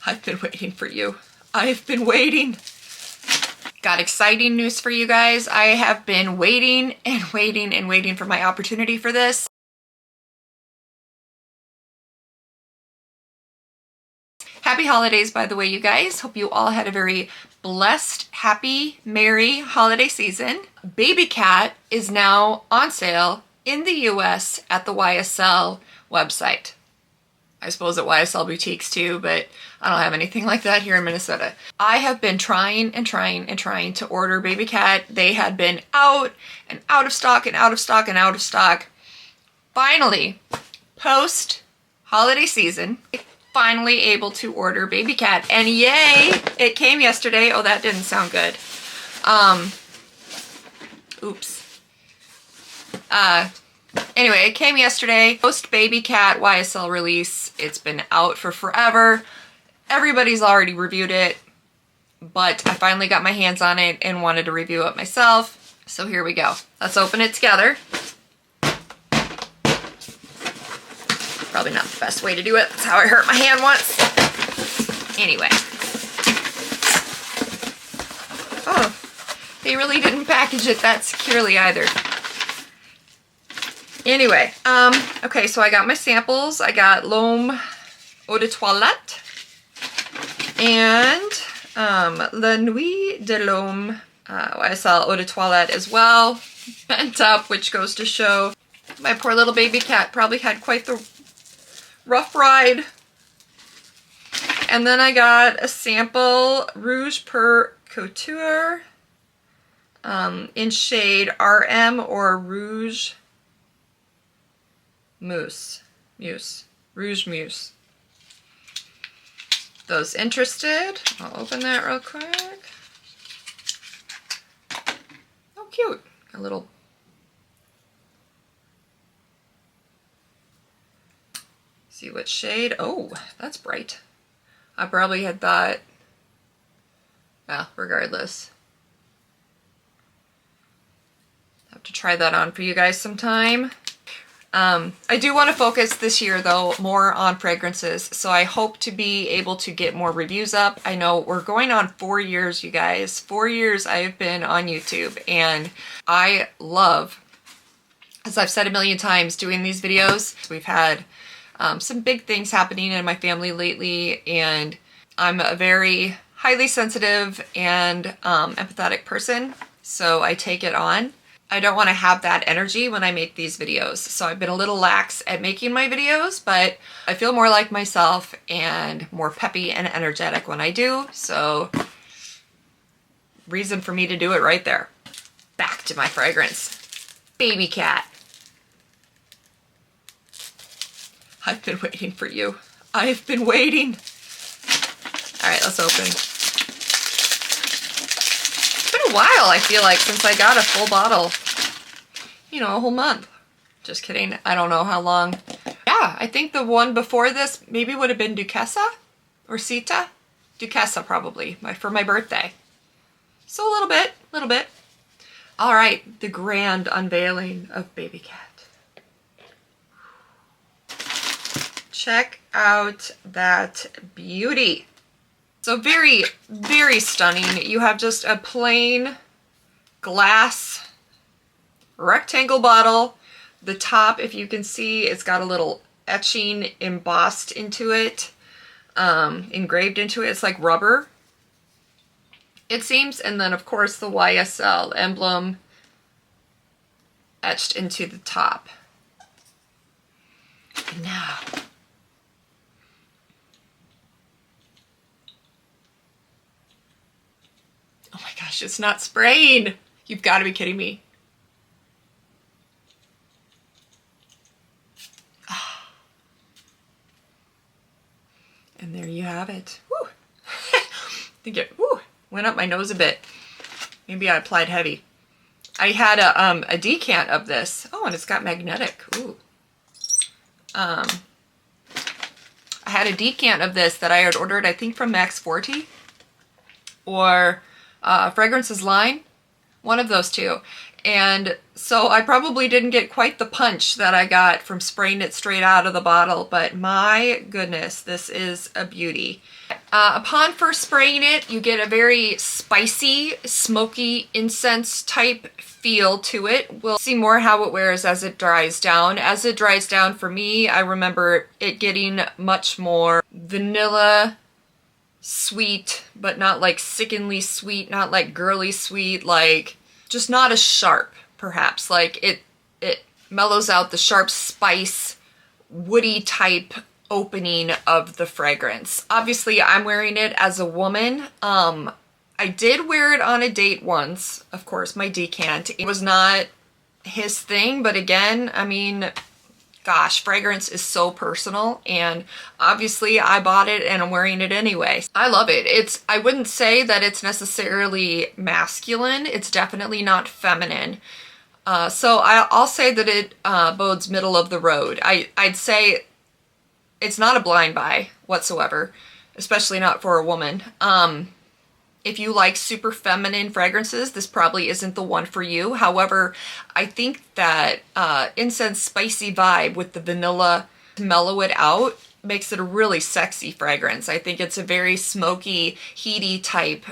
I've been waiting for you. I've been waiting. Got exciting news for you guys. I have been waiting and waiting and waiting for my opportunity for this. Happy holidays, by the way, you guys. Hope you all had a very blessed, happy, merry holiday season. Babycat is now on sale in the US at the YSL website. I suppose at YSL boutiques too, but I don't have anything like that here in Minnesota. I have been trying and trying and trying to order Babycat. They had been out and out of stock and out of stock and out of stock. Finally, post holiday season, finally able to order Babycat, and yay, it came yesterday. Oh, that didn't sound good. Oops. Anyway, it came yesterday. Post Babycat YSL release. It's been out for forever. Everybody's already reviewed it, but I finally got my hands on it and wanted to review it myself. So here we go. Let's open it together. Probably not the best way to do it. That's how I hurt my hand once. Anyway. Oh, they really didn't package it that securely either. Anyway, okay, so I got my samples. I got L'Homme Eau de Toilette and La Nuit de l'Homme YSL Eau de Toilette as well. Bent up, which goes to show my poor little baby cat probably had quite the rough ride. And then I got a sample Rouge per Couture in shade RM or Rouge Mousse. Rouge Mousse. Those interested, I'll open that real quick. Oh, cute. A little see what shade. Oh, that's bright. I probably had thought, well, regardless. Have to try that on for you guys sometime. I do want to focus this year though more on fragrances, so I hope to be able to get more reviews up. I know we're going on 4 years, you guys. 4 years I have been on YouTube, and I love, as I've said a million times, doing these videos. We've had some big things happening in my family lately, and I'm a very highly sensitive and empathetic person, so I take it on. I don't want to have that energy when I make these videos, so I've been a little lax at making my videos, but I feel more like myself and more peppy and energetic when I do, so reason for me to do it right there. Back to my fragrance. Babycat. I've been waiting for you. I've been waiting. All right, let's open. It's been a while, I feel like, since I got a full bottle. You know, a whole month. Just kidding. I don't know how long. Yeah, I think the one before this maybe would have been Duquesa or Sita. Duquesa probably, for my birthday. So a little bit. All right, the grand unveiling of Babycat. Check out that beauty. So very, very stunning. You have just a plain glass rectangle bottle. The top, if you can see, it's got a little etching embossed into it, engraved into it. It's like rubber, it seems. And then of course the YSL emblem etched into the top. And now, oh my gosh, it's not spraying. You've got to be kidding me. And there you have it. Woo. I think it went up my nose a bit. Maybe I applied heavy. I had a decant of this. Oh, and it's got magnetic. Ooh. I had a decant of this that I had ordered, I think from Max Forte or Fragrances Line. One of those two. And so I probably didn't get quite the punch that I got from spraying it straight out of the bottle, but my goodness, this is a beauty. Upon first spraying it, you get a very spicy, smoky, incense type feel to it. We'll see more how it wears as it dries down. As it dries down for me, I remember it getting much more vanilla, sweet, but not like sickeningly sweet, not like girly sweet, like just not as sharp, perhaps. Like it mellows out the sharp spice, woody type opening of the fragrance. Obviously, I'm wearing it as a woman. I did wear it on a date once, of course, my decant. It was not his thing, but again, I mean, gosh, fragrance is so personal, and obviously I bought it and I'm wearing it anyway. I love it. I wouldn't say that it's necessarily masculine. It's definitely not feminine. So I'll say that it bodes middle of the road. I'd say it's not a blind buy whatsoever, especially not for a woman. If you like super feminine fragrances, this probably isn't the one for you. However, I think that incense spicy vibe with the vanilla to mellow it out makes it a really sexy fragrance. I think it's a very smoky, heaty type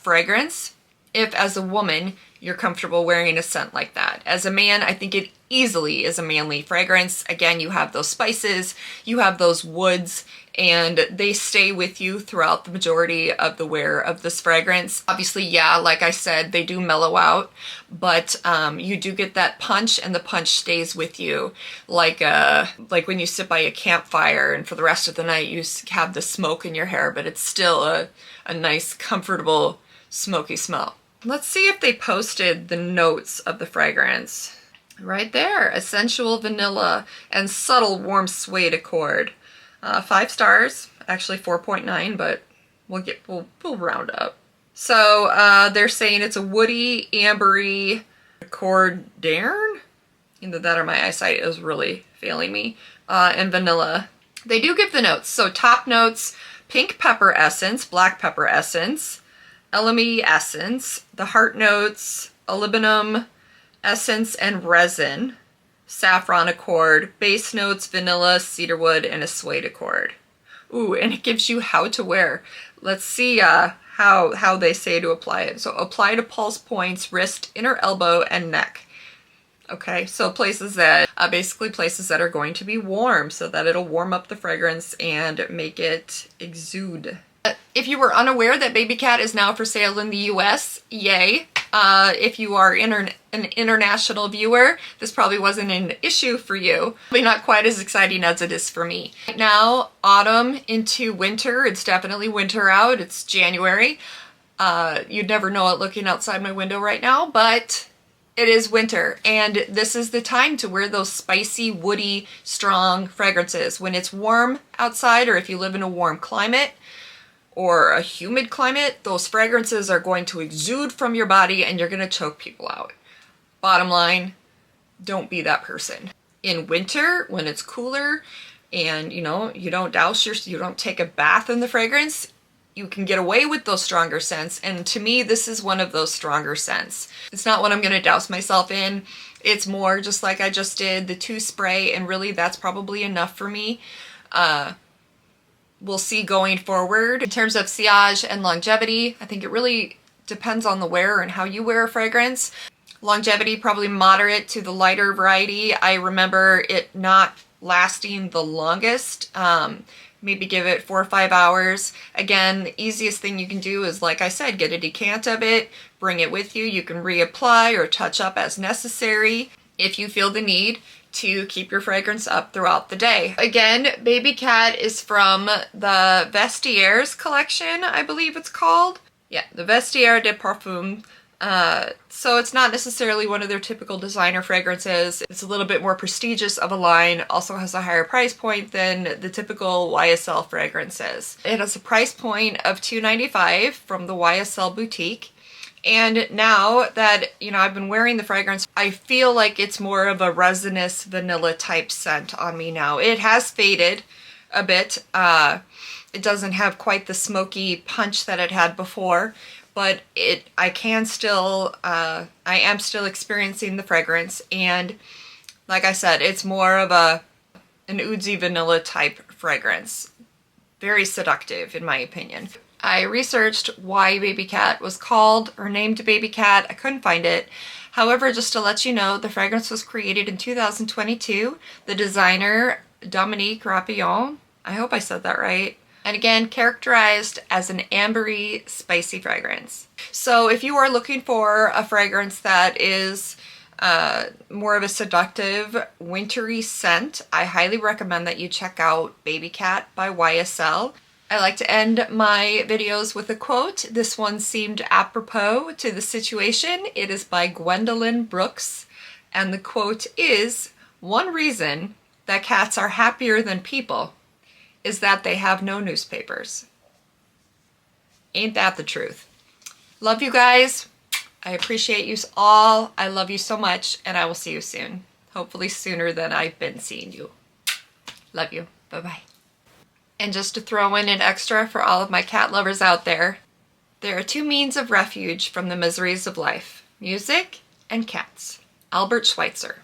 fragrance. If as a woman, you're comfortable wearing a scent like that. As a man, I think it easily is a manly fragrance. Again, you have those spices, you have those woods, and they stay with you throughout the majority of the wear of this fragrance. Obviously, yeah, like I said, they do mellow out, but you do get that punch, and the punch stays with you. Like when you sit by a campfire and for the rest of the night you have the smoke in your hair, but it's still a nice, comfortable, smoky smell. Let's see if they posted the notes of the fragrance. Right there, essential vanilla and subtle warm suede accord. 5 stars, actually 4.9, but we'll round up. So they're saying it's a woody, ambery accordion. Either that or my eyesight is really failing me. And vanilla. They do give the notes. So top notes: pink pepper essence, black pepper essence, elemi essence. The heart notes: olibanum essence and resin, saffron accord. Base notes: vanilla, cedarwood, and a suede accord. Ooh, and it gives you how to wear. Let's see how they say to apply it. So apply to pulse points, wrist, inner elbow, and neck. Okay, so places that, basically places that are going to be warm, so that it'll warm up the fragrance and make it exude. If you were unaware that BabyCat is now for sale in the US, yay. If you are an international viewer, this probably wasn't an issue for you. Probably not quite as exciting as it is for me. Right now, autumn into winter. It's definitely winter out. It's January. You'd never know it looking outside my window right now, but it is winter, and this is the time to wear those spicy, woody, strong fragrances. When it's warm outside, or if you live in a warm climate, or a humid climate, those fragrances are going to exude from your body and you're gonna choke people out. Bottom line, don't be that person. In winter, when it's cooler and you don't you don't take a bath in the fragrance, you can get away with those stronger scents. And to me, this is one of those stronger scents. It's not what I'm gonna douse myself in. It's more just like I just did, the 2 spray, and really that's probably enough for me. We'll see going forward. In terms of sillage and longevity, I think it really depends on the wearer and how you wear a fragrance. Longevity, probably moderate to the lighter variety. I remember it not lasting the longest. Maybe give it 4 or 5 hours. Again, the easiest thing you can do is, like I said, get a decant of it, bring it with you. You can reapply or touch up as necessary if you feel the need to keep your fragrance up throughout the day. Again, BabyCat is from the Vestiaires collection, I believe it's called. Yeah, the Vestiaire de Parfum. So it's not necessarily one of their typical designer fragrances. It's a little bit more prestigious of a line, also has a higher price point than the typical YSL fragrances. It has a price point of $2.95 from the YSL boutique. And now that, I've been wearing the fragrance, I feel like it's more of a resinous vanilla type scent on me now. It has faded a bit. It doesn't have quite the smoky punch that it had before, but I am still experiencing the fragrance, and like I said, it's more of an oozy vanilla type fragrance. Very seductive in my opinion. I researched why Babycat was called or named Babycat. I couldn't find it. However, just to let you know, the fragrance was created in 2022. The designer, Dominique Rapillon, I hope I said that right. And again, characterized as an ambery, spicy fragrance. So if you are looking for a fragrance that is more of a seductive, wintry scent, I highly recommend that you check out Babycat by YSL. I like to end my videos with a quote. This one seemed apropos to the situation. It is by Gwendolyn Brooks, and the quote is, "One reason that cats are happier than people is that they have no newspapers." Ain't that the truth? Love you guys. I appreciate you all. I love you so much, and I will see you soon. Hopefully sooner than I've been seeing you. Love you. Bye-bye. And just to throw in an extra for all of my cat lovers out there, there are two means of refuge from the miseries of life: music and cats. Albert Schweitzer.